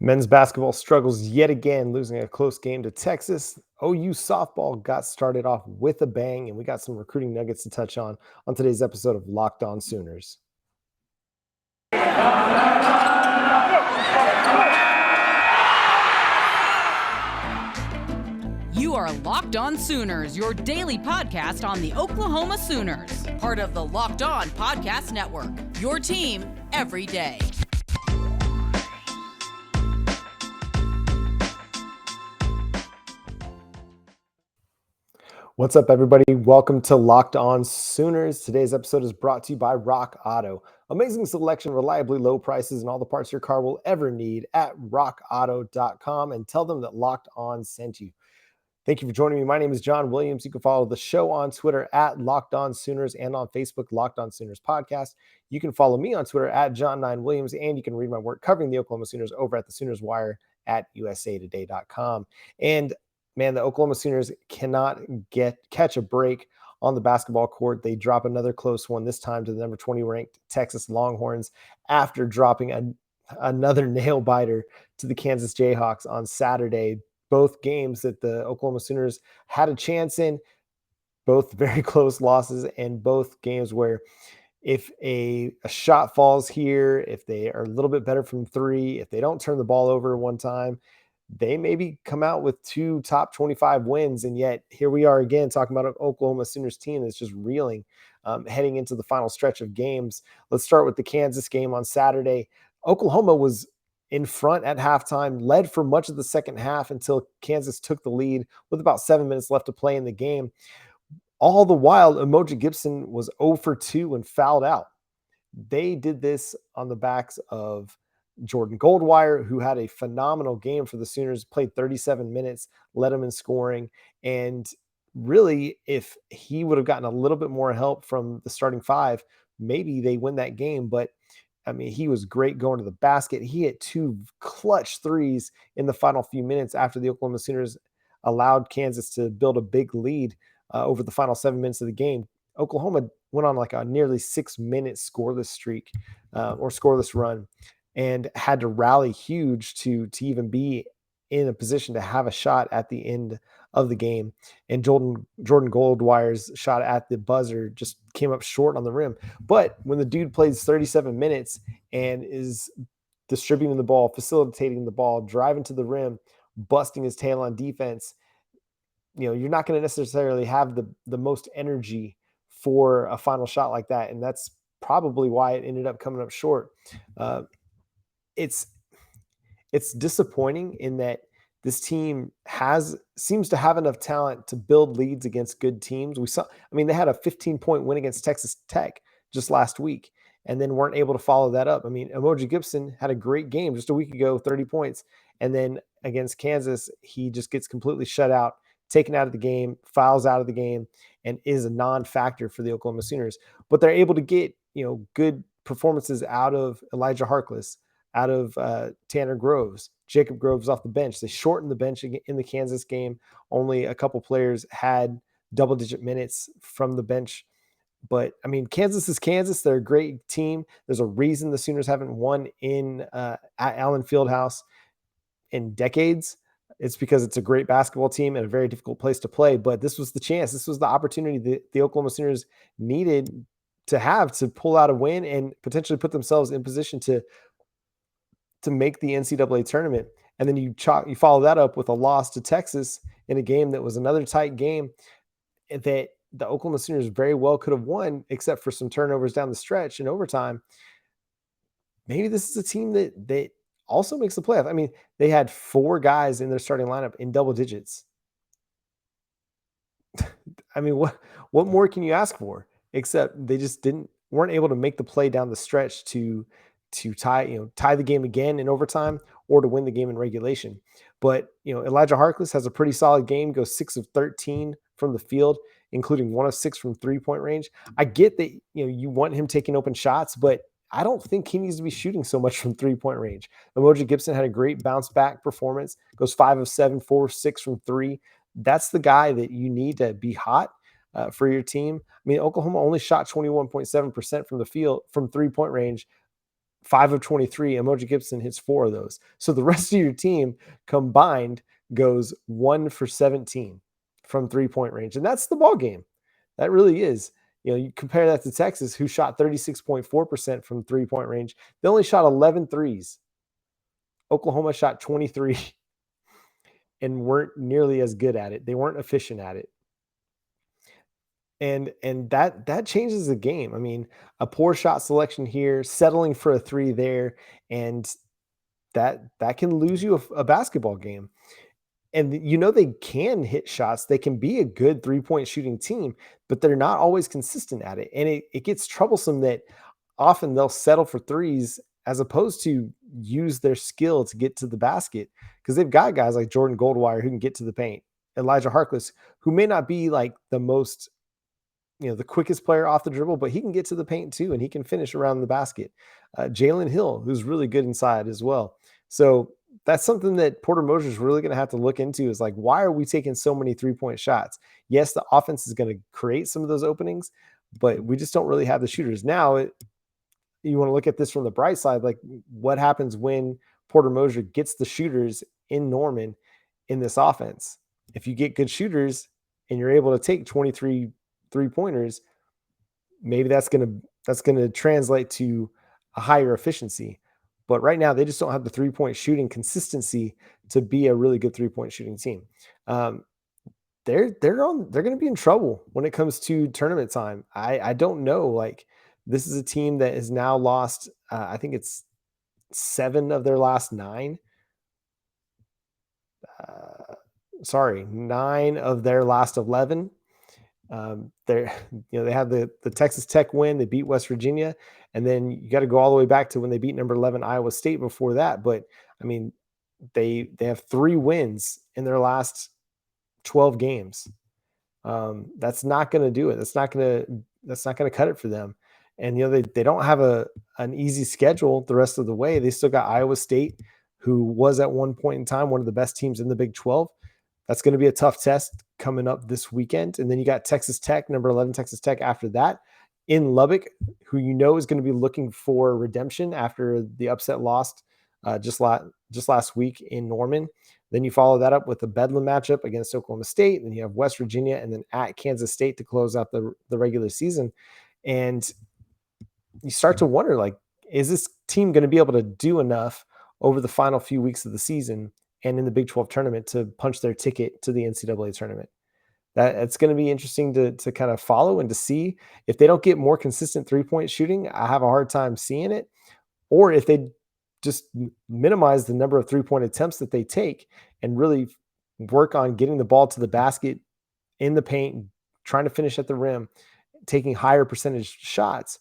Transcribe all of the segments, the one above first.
Men's basketball struggles yet again, losing a close game to Texas. OU softball got started off with a bang, and we got some recruiting nuggets to touch on today's episode of Locked On Sooners. You are Locked On Sooners, your daily podcast on the Oklahoma Sooners, part of the Locked On Podcast Network, your team every day. What's up, everybody? Welcome to Locked On Sooners. Today's episode is brought to you by Rock Auto. Amazing selection, reliably low prices, and all the parts your car will ever need at rockauto.com, and tell them that Locked On sent you. Thank you for joining me. My name is John Williams. You can follow the show on Twitter at Locked On Sooners and on Facebook, Locked On Sooners Podcast. You can follow me on Twitter at John9Williams, and you can read my work covering the Oklahoma Sooners over at the Sooners Wire at usatoday.com. And man, the Oklahoma Sooners cannot catch a break on the basketball court. They drop another close one, this time to the number 20 ranked Texas Longhorns after dropping another nail biter to the Kansas Jayhawks on Saturday. Both games that the Oklahoma Sooners had a chance in, both very close losses, and both games where if a shot falls here, if they are a little bit better from three, if they don't turn the ball over one time, they maybe come out with two top 25 wins. And yet here we are again talking about an Oklahoma Sooners team that's just reeling heading into the final stretch of games. Let's start with the Kansas game on Saturday. Oklahoma was in front at halftime, led for much of the second half until Kansas took the lead with about 7 minutes left to play in the game. All the while, Emoji Gibson was 0 for 2 and fouled out. They did this on the backs of Jordan Goldwire, who had a phenomenal game for the Sooners, played 37 minutes, led them in scoring. And really, if he would have gotten a little bit more help from the starting five, maybe they win that game. But I mean, he was great going to the basket. He hit two clutch threes in the final few minutes after the Oklahoma Sooners allowed Kansas to build a big lead over the final 7 minutes of the game. Oklahoma went on like a nearly 6 minute scoreless streak or scoreless run, and had to rally huge to even be in a position to have a shot at the end of the game. And Jordan Goldwire's shot at the buzzer just came up short on the rim. But when the dude plays 37 minutes and is distributing the ball, facilitating the ball, driving to the rim, busting his tail on defense, you're not going to necessarily have the most energy for a final shot like that. And that's probably why it ended up coming up short. It's disappointing in that this team seems to have enough talent to build leads against good teams. They had a 15-point win against Texas Tech just last week and then weren't able to follow that up. I mean, Emoji Gibson had a great game just a week ago, 30 points. And then against Kansas, he just gets completely shut out, taken out of the game, fouls out of the game, and is a non-factor for the Oklahoma Sooners. But they're able to get, good performances out of Elijah Harkless, out of Tanner Groves, Jacob Groves off the bench. They shortened the bench in the Kansas game. Only a couple players had double-digit minutes from the bench. But, I mean, Kansas is Kansas. They're a great team. There's a reason the Sooners haven't won at Allen Fieldhouse in decades. It's because it's a great basketball team and a very difficult place to play. But this was the chance. This was the opportunity that the Oklahoma Sooners needed to have to pull out a win and potentially put themselves in position to make the NCAA tournament. And then you follow that up with a loss to Texas in a game that was another tight game that the Oklahoma Sooners very well could have won, except for some turnovers down the stretch in overtime. Maybe this is a team that also makes the playoff. I mean, they had 4 guys in their starting lineup in double digits. I mean, what more can you ask for? Except they just weren't able to make the play down the stretch to tie the game again in overtime or to win the game in regulation. But, Elijah Harkless has a pretty solid game, goes 6 of 13 from the field, including 1 of 6 from 3-point range. I get that, you want him taking open shots, but I don't think he needs to be shooting so much from 3-point range. Emoji Gibson had a great bounce back performance, goes 5 of 7, 4 of 6 from 3. That's the guy that you need to be hot for your team. I mean, Oklahoma only shot 21.7% from the field from 3-point range 5 of 23, Emoji Gibson hits 4 of those. So the rest of your team combined goes 1 for 17 from 3-point range. And that's the ball game. That really is. You compare that to Texas, who shot 36.4% from 3-point range. They only shot 11 threes. Oklahoma shot 23 and weren't nearly as good at it. They weren't efficient at it. And that changes the game. I mean, a poor shot selection here, settling for a 3 there, and that can lose you a basketball game. And they can hit shots. They can be a good 3-point shooting team, but they're not always consistent at it. And it gets troublesome that often they'll settle for threes as opposed to use their skill to get to the basket, because they've got guys like Jordan Goldwire who can get to the paint, Elijah Harkless, who may not be like the most, the quickest player off the dribble, but he can get to the paint too, and he can finish around the basket. Jalen Hill, who's really good inside as well. So that's something that Porter Moser is really going to have to look into, is like, why are we taking so many 3-point shots? Yes, the offense is going to create some of those openings, but we just don't really have the shooters. Now, you want to look at this from the bright side, like what happens when Porter Moser gets the shooters in Norman in this offense? If you get good shooters and you're able to take 23 3-pointers, maybe that's going to translate to a higher efficiency. But right now, they just don't have the 3-point shooting consistency to be a really good 3-point shooting team. They're going to be in trouble when it comes to tournament time. I don't know. Like, this is a team that has now lost, I think it's 7 of their last 9. 9 of their last 11. They had the Texas Tech win. They beat West Virginia, and then you got to go all the way back to when they beat number 11 Iowa State before that. But I mean, they have 3 wins in their last 12 games. That's not going to do it. That's not going to cut it for them. And they don't have an easy schedule the rest of the way. They still got Iowa State, who was at one point in time one of the best teams in the Big 12. That's going to be a tough test coming up this weekend. And then you got Texas Tech, number 11 Texas Tech after that in Lubbock, who is going to be looking for redemption after the upset lost just last week in Norman. Then you follow that up with the Bedlam matchup against Oklahoma State. Then you have West Virginia and then at Kansas State to close out the regular season. And you start to wonder, like, is this team going to be able to do enough over the final few weeks of the season and in the Big 12 tournament to punch their ticket to the NCAA tournament? It's going to be interesting to kind of follow and to see. If they don't get more consistent 3-point shooting, I have a hard time seeing it. Or if they just minimize the number of 3-point attempts that they take and really work on getting the ball to the basket in the paint, trying to finish at the rim, taking higher percentage shots,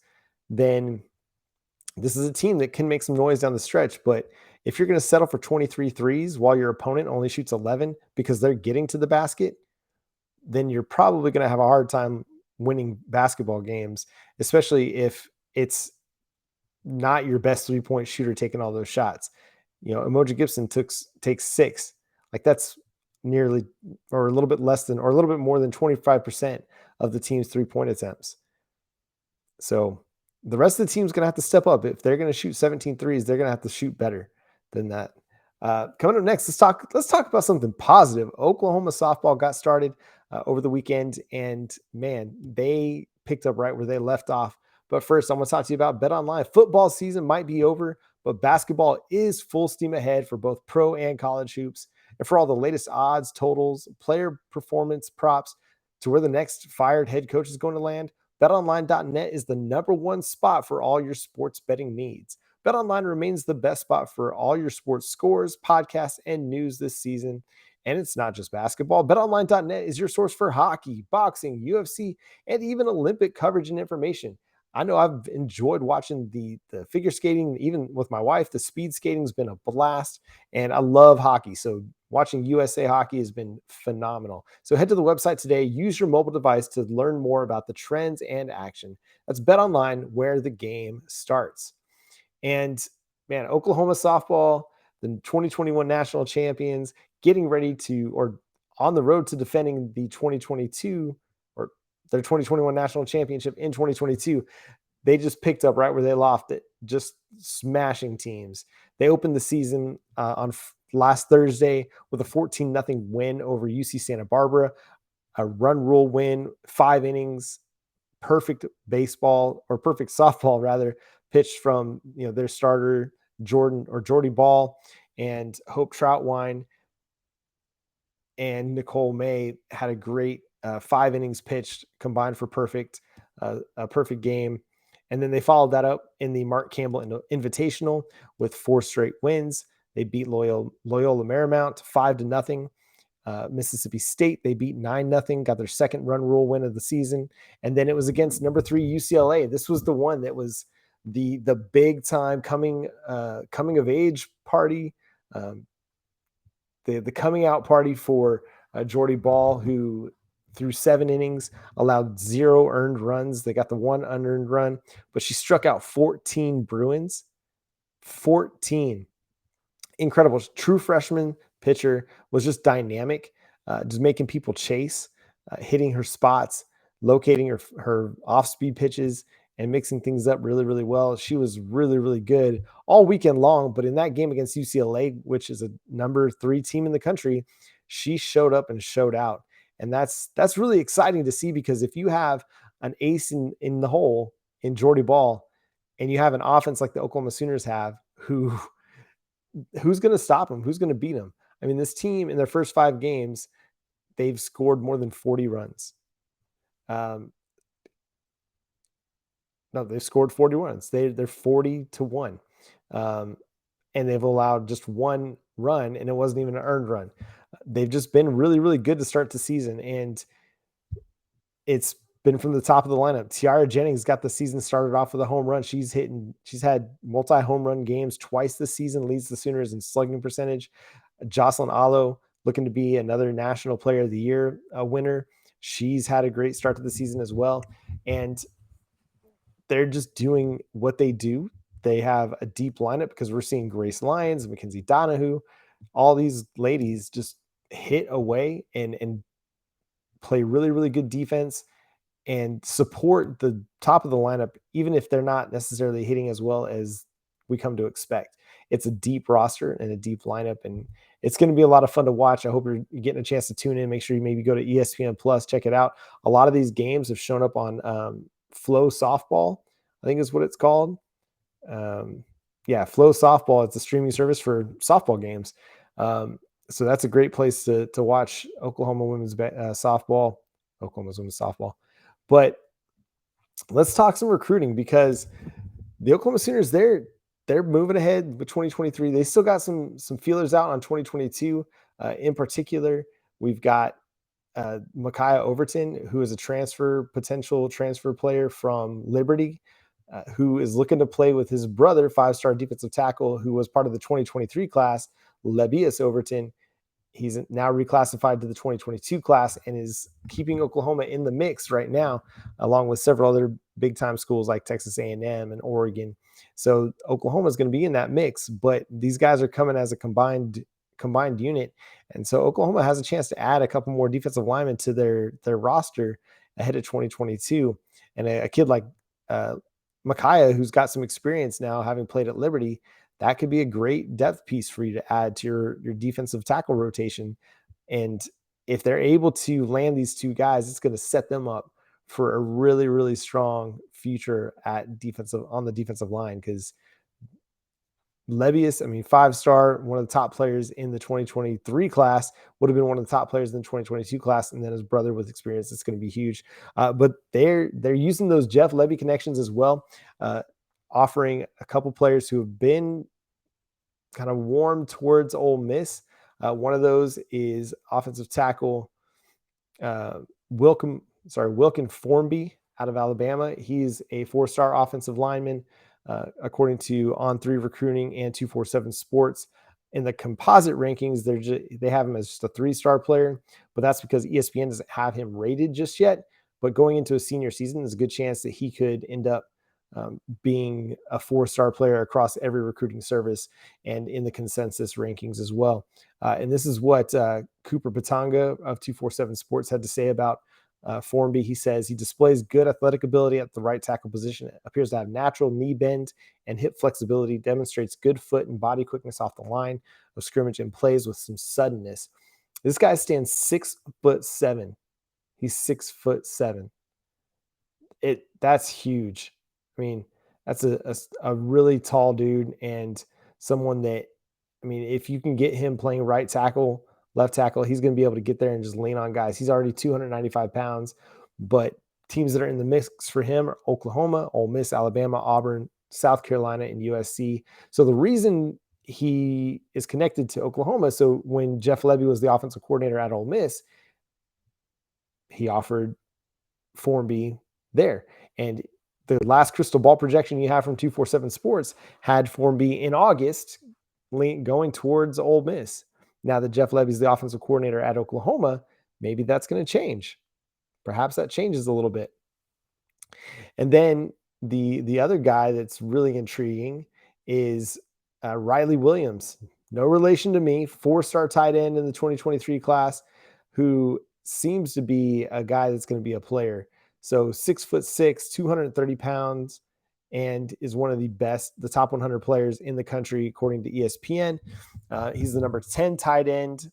then this is a team that can make some noise down the stretch. But if you're going to settle for 23 threes while your opponent only shoots 11 because they're getting to the basket, then you're probably going to have a hard time winning basketball games, especially if it's not your best 3-point shooter taking all those shots. Emoji Gibson takes 6. Like, that's nearly, or a little bit less than, or a little bit more than 25% of the team's 3-point attempts. So the rest of the team's going to have to step up. If they're going to shoot 17 threes, they're going to have to shoot better than that. Coming up next, let's talk about something positive. Oklahoma softball got started over the weekend, and man, they picked up right where they left off. But first, I'm going to talk to you about BetOnline. Football season might be over, but basketball is full steam ahead for both pro and college hoops. And for all the latest odds, totals, player performance props to where the next fired head coach is going to land, BetOnline.net is the number one spot for all your sports betting needs. BetOnline remains the best spot for all your sports scores, podcasts, and news this season. And it's not just basketball. BetOnline.net is your source for hockey, boxing, UFC, and even Olympic coverage and information. I know I've enjoyed watching the figure skating, even with my wife. The speed skating has been a blast, and I love hockey. So watching USA hockey has been phenomenal. So head to the website today. Use your mobile device to learn more about the trends and action. That's BetOnline, where the game starts. And man, Oklahoma softball, the 2021 national champions, getting ready to, or on the road to defending the 2022 or their 2021 national championship in 2022. they just picked up right where they left it, just smashing teams. They opened the season on last Thursday with a 14-0 win over UC Santa Barbara, a run rule win, 5 innings, perfect baseball, or perfect softball rather, pitched from their starter Jordy Bahl and Hope Troutwine, and Nicole May had a great 5 innings pitched combined for a perfect game. And then they followed that up in the Mark Campbell Invitational with 4 straight wins. They beat Loyola Marymount 5-0. Mississippi State, they beat 9-0, got their second run rule win of the season. And then it was against number 3 UCLA. This was the one that was the big time coming of age party, the coming out party for Jordy Bahl, who through 7 innings allowed 0 earned runs. They got the 1 unearned run, but she struck out 14 Bruins. 14. Incredible. True freshman pitcher, was just dynamic, just making people chase, hitting her spots, locating her off-speed pitches, and mixing things up really, really well. She was really, really good all weekend long. But in that game against UCLA, which is a number 3 team in the country, she showed up and showed out. And that's really exciting to see, because if you have an ace in the hole in Jordy Bahl, and you have an offense like the Oklahoma Sooners have, who's going to stop them? Who's going to beat them? I mean, this team in their first 5 games, they've scored more than 40 runs. No, they've scored 40 runs. They're 40-1. And they've allowed just 1 run, and it wasn't even an earned run. They've just been really, really good to start the season. And it's been from the top of the lineup. Tiara Jennings got the season started off with a home run. She's had multi-home run games twice this season, leads the Sooners in slugging percentage. Jocelyn Allo, looking to be another National Player of the Year winner. She's had a great start to the season as well. And they're just doing what they do. They have a deep lineup, because we're seeing Grace Lyons, Mackenzie Donahue, all these ladies just hit away and play really, really good defense and support the top of the lineup, even if they're not necessarily hitting as well as we come to expect. It's a deep roster and a deep lineup, and it's going to be a lot of fun to watch. I hope you're getting a chance to tune in. Make sure you maybe go to ESPN Plus, check it out. A lot of these games have shown up on Flow Softball, I think is what it's called. Flow Softball. It's a streaming service for softball games. So that's a great place to watch Oklahoma women's softball. Oklahoma's women's softball. But let's talk some recruiting, because the Oklahoma Sooners, they're moving ahead with 2023. They still got some feelers out on 2022. In particular, we've got Micaiah Overton, who is a potential transfer player from Liberty, who is looking to play with his brother, 5-star defensive tackle, who was part of the 2023 class, Lebius Overton. He's now reclassified to the 2022 class and is keeping Oklahoma in the mix right now, along with several other big-time schools like Texas A&M and Oregon. So Oklahoma is going to be in that mix, but these guys are coming as a combined unit. And so Oklahoma has a chance to add a couple more defensive linemen to their roster ahead of 2022. And a kid like Micaiah, who's got some experience now, having played at Liberty, that could be a great depth piece for you to add to your defensive tackle rotation. And if they're able to land these 2 guys, it's going to set them up for a really, really strong future on the defensive line, because Lebius, 5-star, one of the top players in the 2023 class, would have been one of the top players in the 2022 class, and then his brother with experience, it's going to be huge. But they're using those Jeff Lebby connections as well, offering a couple players who have been kind of warm towards Ole Miss. One of those is offensive tackle Wilkin Formby out of Alabama. He's a 4-star offensive lineman, according to On3 Recruiting and 247 Sports. In the composite rankings, they have him as just a 3-star player, but that's because ESPN doesn't have him rated just yet. But going into a senior season, there's a good chance that he could end up being a 4-star player across every recruiting service and in the consensus rankings as well. And this is what Cooper Patanga of 247 Sports had to say about Formby, he says he displays good athletic ability at the right tackle position, appears to have natural knee bend and hip flexibility, demonstrates good foot and body quickness off the line of scrimmage, and plays with some suddenness. This guy stands 6'7". He's 6'7". That's huge. I mean, that's a really tall dude, and someone that, I mean, if you can get him playing right tackle, left tackle, he's going to be able to get there and just lean on guys. He's already 295 pounds, but teams that are in the mix for him are Oklahoma, Ole Miss, Alabama, Auburn, South Carolina, and USC. So the reason he is connected to Oklahoma, so when Jeff Lebby was the offensive coordinator at Ole Miss, he offered Formby there. And the last crystal ball projection you have from 247 Sports had Formby in August going towards Ole Miss. Now that Jeff Lebby's the offensive coordinator at Oklahoma, maybe that's going to change. Perhaps that changes a little bit. And then the other guy that's really intriguing is Riley Williams. No relation to me, 4-star tight end in the 2023 class, who seems to be a guy that's going to be a player. So 6'6", 230 pounds, and is one of the top 100 players in the country, according to ESPN. He's the number 10 tight end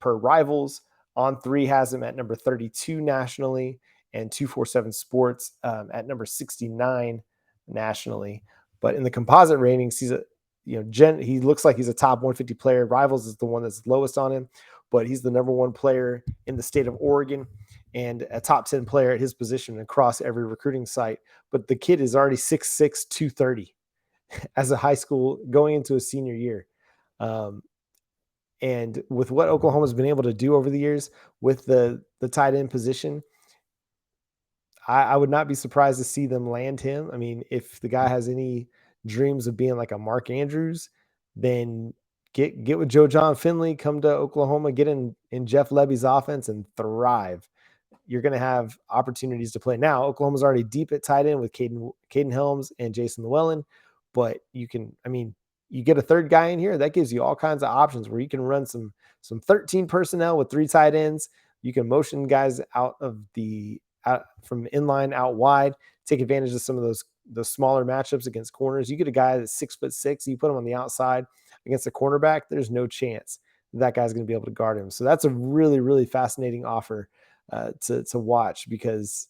per Rivals. On3 has him at number 32 nationally, and 247 Sports at number 69 nationally. But in the composite ratings, he looks like he's a top 150 player. Rivals is the one that's lowest on him, but he's the number 1 player in the state of Oregon and a top 10 player at his position across every recruiting site. But the kid is already 6'6", 230 as a high school going into a senior year. And with what Oklahoma's been able to do over the years with the tight end position, I would not be surprised to see them land him. I mean, if the guy has any dreams of being like a Mark Andrews, then get with Joe John Finley, come to Oklahoma, get in Jeff Lebby's offense and thrive. You're going to have opportunities to play. Now, Oklahoma's already deep at tight end with Caden Helms and Jason Llewellyn, but you get a third guy in here, that gives you all kinds of options where you can run some 13 personnel with 3 tight ends. You can motion guys from inline out wide, take advantage of some of those smaller matchups against corners. You get a guy that's 6'6", you put him on the outside against a cornerback, there's no chance that guy's going to be able to guard him. So that's a really, really fascinating offer to watch, because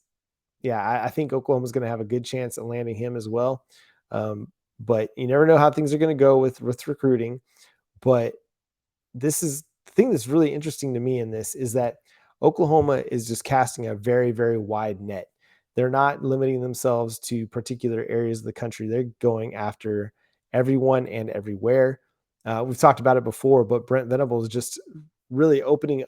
I think Oklahoma's going to have a good chance at landing him as well. But you never know how things are going to go with recruiting. But this is the thing that's really interesting to me in this is that Oklahoma is just casting a very, very wide net. They're not limiting themselves to particular areas of the country. They're going after everyone and everywhere. We've talked about it before, but Brent Venables is just really opening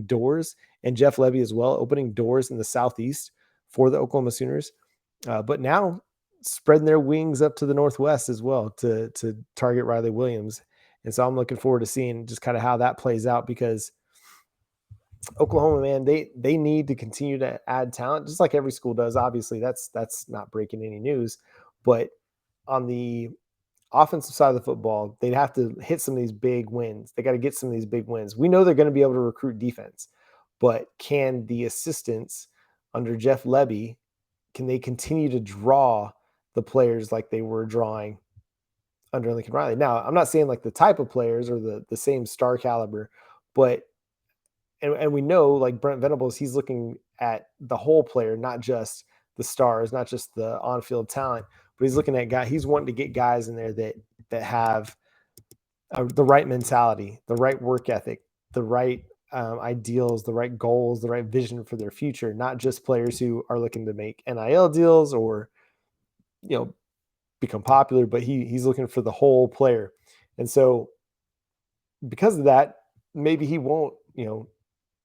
doors, and Jeff Lebby as well, opening doors in the Southeast for the Oklahoma Sooners. But now spreading their wings up to the Northwest as well to target Riley Williams. And so I'm looking forward to seeing just kind of how that plays out, because Oklahoma, man, they need to continue to add talent, just like every school does. Obviously, that's not breaking any news. But on the offensive side of the football, they'd have to hit some of these big wins. They got to get some of these big wins. We know they're going to be able to recruit defense, but can the assistants under Jeff Lebby, can they continue to draw the players like they were drawing under Lincoln Riley? Now, I'm not saying like the type of players or the same star caliber, but and we know like Brent Venables, he's looking at the whole player, not just the stars, not just the on-field talent, but he's looking at he's wanting to get guys in there that have the right mentality, the right work ethic, the right ideals, the right goals, the right vision for their future, not just players who are looking to make NIL deals or, become popular, but he's looking for the whole player. And so because of that, maybe he won't,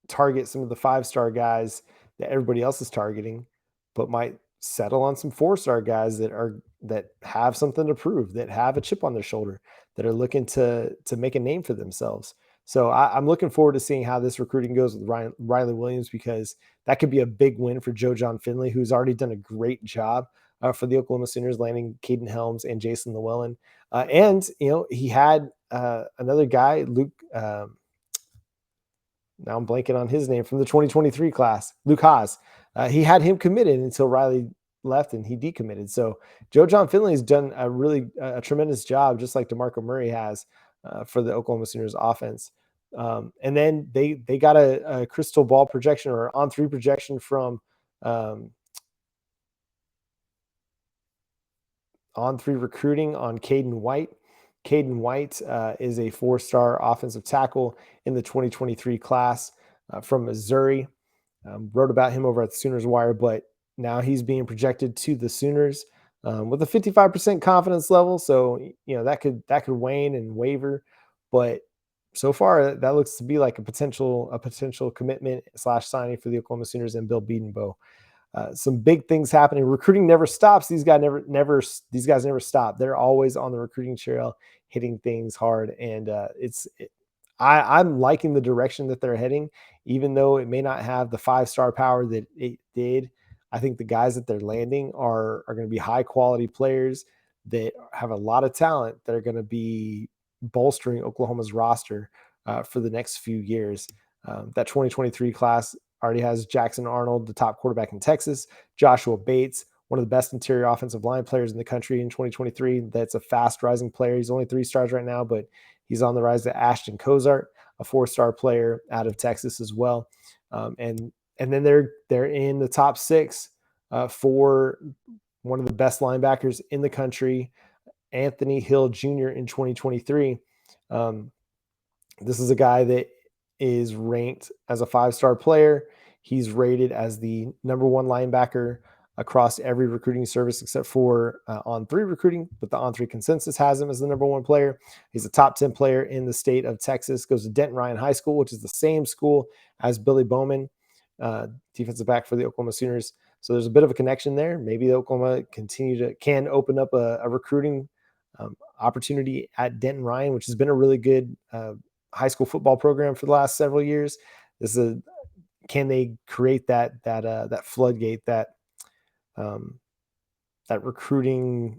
target some of the 5-star guys that everybody else is targeting, but might settle on some 4-star guys that have something to prove, that have a chip on their shoulder, that are looking to make a name for themselves. So I'm looking forward to seeing how this recruiting goes with Riley Williams, because that could be a big win for Joe John Finley, who's already done a great job for the Oklahoma Sooners, landing Caden Helms and Jason Llewellyn. And he had another guy, Luke. now I'm blanking on his name, from the 2023 class, Luke Haas. He had him committed until Riley left and he decommitted. So Joe John Finley has done a tremendous job, just like DeMarco Murray has for the Oklahoma Sooners offense. And then they got a crystal ball projection or on three projection from on three recruiting on Caden White. Caden White is a 4-star offensive tackle in the 2023 class from Missouri. Wrote about him over at the Sooners Wire, but now he's being projected to the Sooners with a 55% confidence level. So that could wane and waver, but so far that looks to be like a potential commitment / signing for the Oklahoma Sooners and Bill Bedenbaugh. Some big things happening. Recruiting never stops. These guys never stop. They're always on the recruiting trail, hitting things hard, and I'm liking the direction that they're heading, even though it may not have the 5-star power that it did. I think the guys that they're landing are going to be high quality players that have a lot of talent that are going to be bolstering Oklahoma's roster for the next few years. That 2023 class already has Jackson Arnold, the top quarterback in Texas, Joshua Bates, one of the best interior offensive line players in the country in 2023. That's a fast rising player. He's only 3 stars right now, but he's on the rise to Ashton Cozart, a 4-star player out of Texas as well. And then they're in the top 6 for one of the best linebackers in the country, Anthony Hill Jr. in 2023. This is a guy that is ranked as a 5-star player. He's rated as the number 1 linebacker across every recruiting service except for On3 recruiting, but the On3 consensus has him as the number 1 player. He's a top 10 player in the state of Texas, goes to Denton Ryan High School, which is the same school as Billy Bowman, defensive back for the Oklahoma Sooners. So there's a bit of a connection there. Maybe the Oklahoma can open up a recruiting opportunity at Denton Ryan, which has been a really good high school football program for the last several years. Can they create that floodgate, that recruiting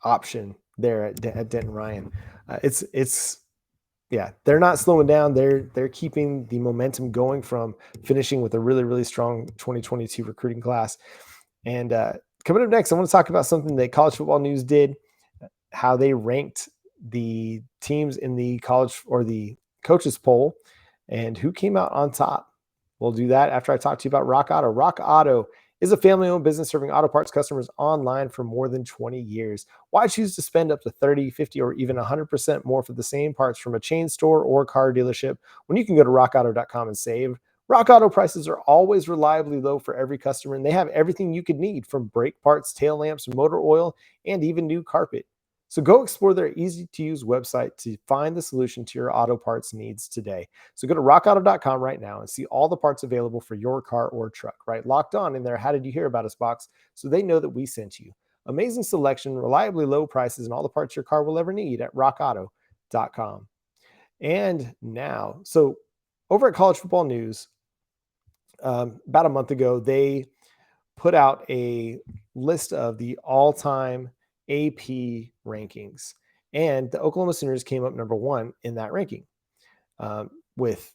option there at Denton Ryan? They're not slowing down. They're keeping the momentum going from finishing with a really, really strong 2022 recruiting class. And coming up next, I want to talk about something that College Football News did, how they ranked the teams in the college or the coaches poll and who came out on top. We'll do that after I talk to you about Rock Auto. Rock Auto is a family-owned business serving auto parts customers online for more than 20 years. Why choose to spend up to 30, 50, or even 100% more for the same parts from a chain store or car dealership when you can go to rockauto.com and save? Rock Auto prices are always reliably low for every customer, and they have everything you could need, from brake parts, tail lamps, motor oil, and even new carpet. So go explore their easy-to-use website to find the solution to your auto parts needs today. So go to rockauto.com right now and see all the parts available for your car or truck, right? Locked On in their How Did You Hear About Us box, so they know that we sent you. Amazing selection, reliably low prices, and all the parts your car will ever need at rockauto.com. And now, so over at College Football News, about a month ago, they put out a list of the all-time AP rankings, and the Oklahoma Sooners came up number 1 in that ranking, with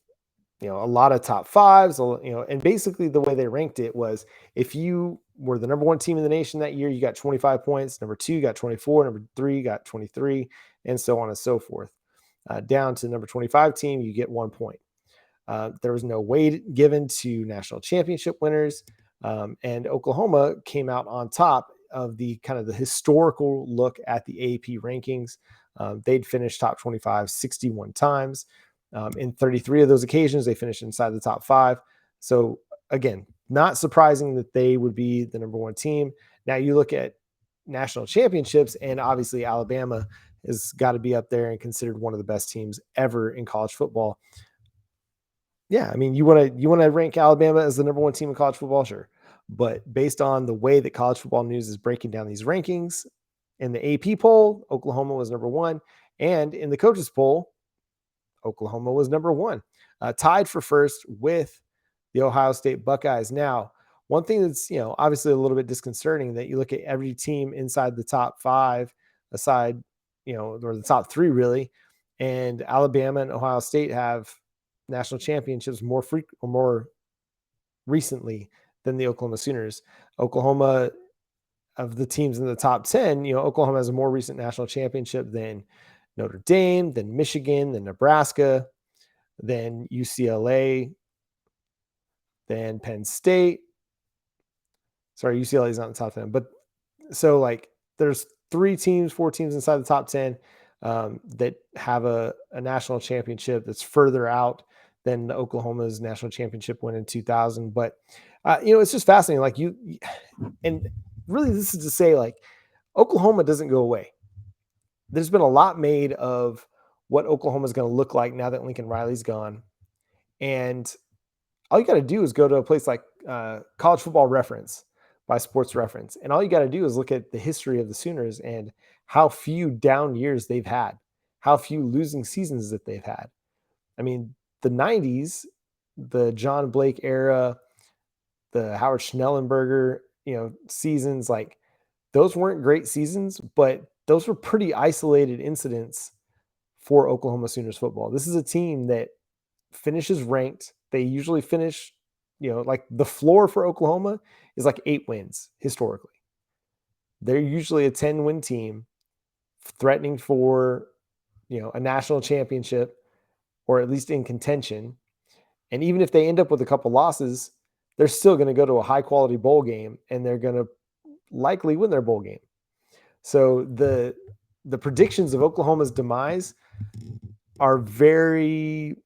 a lot of top 5s. And basically the way they ranked it was, if you were the number 1 team in the nation that year, you got 25 points. Number 2 got 24. Number 3 got 23, and so on and so forth. Down to number 25 team, you get 1 point. There was no weight given to national championship winners. And Oklahoma came out on top of the kind of the historical look at the AP rankings. They'd finished top 25 61 times. In 33 of those occasions, they finished inside the top 5. So again, not surprising that they would be the number 1 team. Now you look at national championships, and obviously Alabama has got to be up there and considered one of the best teams ever in college football. Yeah, I mean, you want to rank Alabama as the number 1 team in college football, sure. But based on the way that College Football News is breaking down these rankings, in the AP poll, Oklahoma was number 1, and in the coaches poll, Oklahoma was number 1, tied for first with the Ohio State Buckeyes. Now, one thing that's obviously a little bit disconcerting, that you look at every team inside the top 5, aside or the top 3 really, and Alabama and Ohio State have national championships more recently than the Oklahoma Sooners. Oklahoma, of the teams in the top 10, Oklahoma has a more recent national championship than Notre Dame, than Michigan, than Nebraska, than UCLA, than Penn State. Sorry, UCLA is not in the top 10. But so, like, there's 4 teams inside the top 10 that have a national championship that's further out than Oklahoma's national championship win in 2000. But, it's just fascinating. Like, and really, this is to say, like, Oklahoma doesn't go away. There's been a lot made of what Oklahoma is going to look like now that Lincoln Riley's gone. And all you got to do is go to a place like College Football Reference by Sports Reference. And all you got to do is look at the history of the Sooners and how few down years they've had, how few losing seasons that they've had. I mean, the 90s, the John Blake era, the Howard Schnellenberger, seasons, like, those weren't great seasons, but those were pretty isolated incidents for Oklahoma Sooners football. This is a team that finishes ranked. They usually finish, like, the floor for Oklahoma is like 8 wins historically. They're usually a 10-win team threatening for, a national championship, or at least in contention. And even if they end up with a couple losses, they're still going to go to a high quality bowl game, and they're going to likely win their bowl game. So the predictions of Oklahoma's demise are very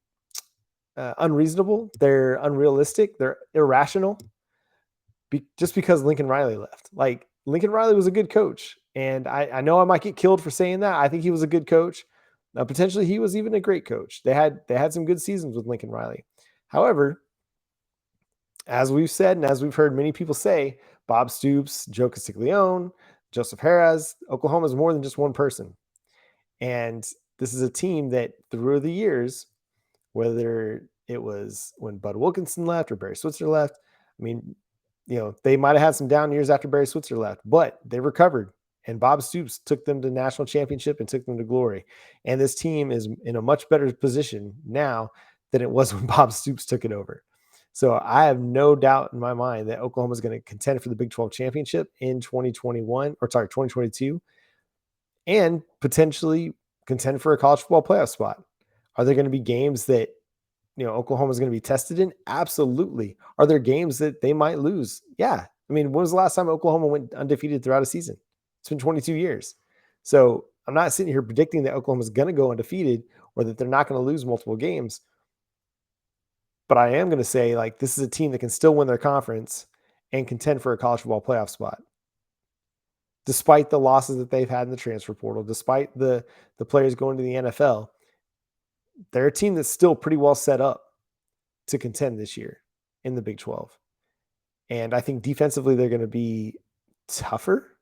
unreasonable. They're unrealistic. They're irrational. Just because Lincoln Riley left. Like, Lincoln Riley was a good coach, and I know I might get killed for saying that. I think he was a good coach. Potentially, he was even a great coach. They had some good seasons with Lincoln Riley. However, as we've said and as we've heard many people say, Bob Stoops, Joe Castiglione, Joseph Harris, Oklahoma is more than just one person. And this is a team that through the years, whether it was when Bud Wilkinson left or Barry Switzer left, I mean, they might have had some down years after Barry Switzer left, but they recovered. And Bob Stoops took them to national championship and took them to glory. And this team is in a much better position now than it was when Bob Stoops took it over. So I have no doubt in my mind that Oklahoma is going to contend for the Big 12 championship in 2022, and potentially contend for a college football playoff spot. Are there going to be games that, Oklahoma is going to be tested in? Absolutely. Are there games that they might lose? Yeah. I mean, when was the last time Oklahoma went undefeated throughout a season? It's been 22 years. So I'm not sitting here predicting that Oklahoma is going to go undefeated or that they're not going to lose multiple games. But I am going to say, like, this is a team that can still win their conference and contend for a college football playoff spot. Despite the losses that they've had in the transfer portal, despite the players going to the NFL, they're a team that's still pretty well set up to contend this year in the Big 12. And I think defensively, they're going to be tougher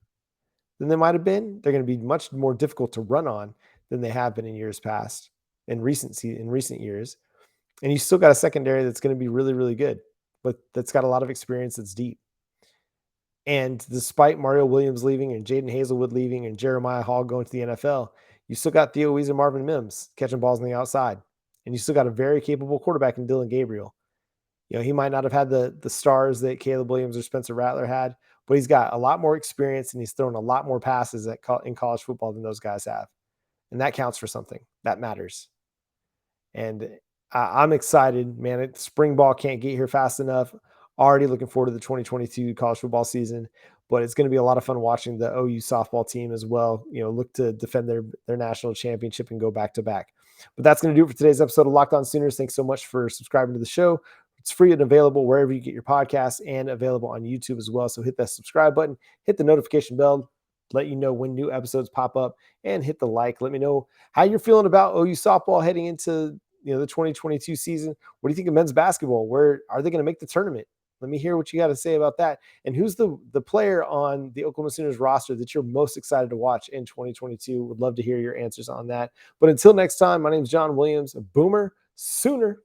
than they might have been. They're going to be much more difficult to run on than they have been in years past, in recent years. And you still got a secondary that's going to be really, really good, but that's got a lot of experience that's deep. And despite Mario Williams leaving and Jaden Hazelwood leaving and Jeremiah Hall going to the NFL, you still got Theo Weezer, Marvin Mims catching balls on the outside. And you still got a very capable quarterback in Dylan Gabriel. He might not have had the stars that Caleb Williams or Spencer Rattler had, but he's got a lot more experience, and he's thrown a lot more passes in college football than those guys have. And that counts for something. That matters. And I'm excited, man. Spring ball can't get here fast enough. Already looking forward to the 2022 college football season, but it's going to be a lot of fun watching the OU softball team as well, look to defend their national championship and go back to back. But that's going to do it for today's episode of Locked On Sooners. Thanks so much for subscribing to the show. It's free and available wherever you get your podcasts, and available on YouTube as well. So hit that subscribe button, hit the notification bell, let you know when new episodes pop up, and hit the like. Let me know how you're feeling about OU softball heading into the 2022 season. What do you think of men's basketball? Where are they going to make the tournament? Let me hear what you got to say about that. And who's the player on the Oklahoma Sooners roster that you're most excited to watch in 2022? Would love to hear your answers on that. But until next time, my name is John Williams, a Boomer Sooner.